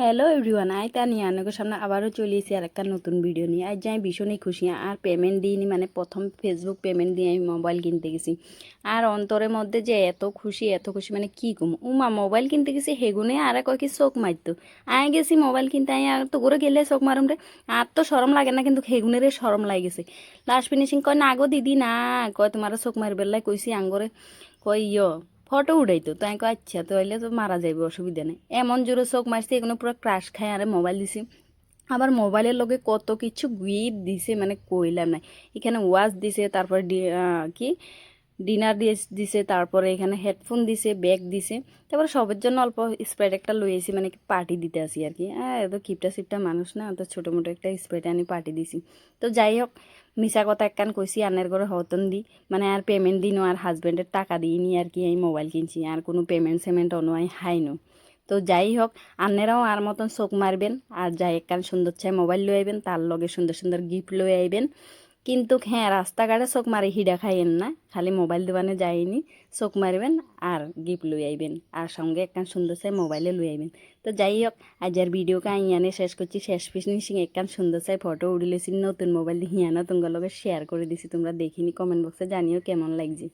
Hello everyone, I Tania আপনাদের সামনে আবারও চলে এসেছি আর একটা নতুন ভিডিও নিয়ে। আজ আমি ভীষণই খুশি আর পেমেন্ট দিইনি, মানে প্রথম ফেসবুক পেমেন্ট দিয়ে আমি মোবাইল কিনতে গেছি। আর অন্তরের মধ্যে যে এত খুশি মানে কি কম উমা মোবাইল কিনতে গেছি হেগুনে আর কয় কি চোখ মারতো। আয় গেছি মোবাইল কিনতে, আয় আর তো করে গেলে চোখ মারুম রে। আর তো সরম লাগে না, কিন্তু হেগুনের সরম লাগে গেছে। লাস্ট ফিনিশিং কয় না গো দিদি, না কয় তোমার চোখ মারবেলাই কইছি আঙ্গরে। কই ফটো উঠাইতো তাই কয় আচ্ছা তাইলে তো মারা যাইবে, অসুবিধা নেই। এমন জোরে চোখ মারছে এগুলো পুরো ক্রাশ খায় আরে মোবাইল দিছি। আবার মোবাইলের লগে কত কিছু গিফট দিছে মানে কইলাম নাই। এখানে ওয়াচ দিছে, তারপরে কি ডিনার দিছে, তারপরে এখানে হেডফোন দিছে, ব্যাগ দিছে। তারপরে সবার জন্য অল্প স্প্রাইট একটা লই আইছি, মানে পার্টি দিতে আসি আর কি। এত কিপটা সিপটা মানুষ না, তো ছোটো মোটো একটা স্প্রাইট আনি পার্টি দিছি। তো যাই হোক, মিশা কথা একখান কইছি আনের ঘরে হতন দি, মানে আর পেমেন্ট দিনও আর হাজব্যান্ডের টাকা দিইনি আর কি। আমি মোবাইল কিনছি আর কোনো পেমেন্ট সেমেন্ট অন্য আমি হাইনো। তো যাই হোক, আন্নেরাও আর মতন চোখ মারবেন আর যাই একখান সুন্দর চাই মোবাইল লই আইবেন, তার লগে সুন্দর সুন্দর গিফট লই আইবেন। কিন্তু হ্যাঁ, রাস্তাঘাটে চোখ মারি হিডা খাইয়েন না, খালি মোবাইল দোকানে যাইনি, চোখ মারবেন আর গিফট লই আইবেন আর সঙ্গে একখান সুন্দর চাই মোবাইলে লই আইবেন। তো যাই হোক, আজের ভিডিওকে আইয়ানে শেষ করছি। শেষ ফিনিশিং একখান সুন্দর চাই ফটো উড়িলেছি নতুন মোবাইল দিয়ে হিয়ানো তোমার লগে শেয়ার করে দিছি। তোমরা দেখিনি, কমেন্ট বক্সে জানিও কেমন লাগছে।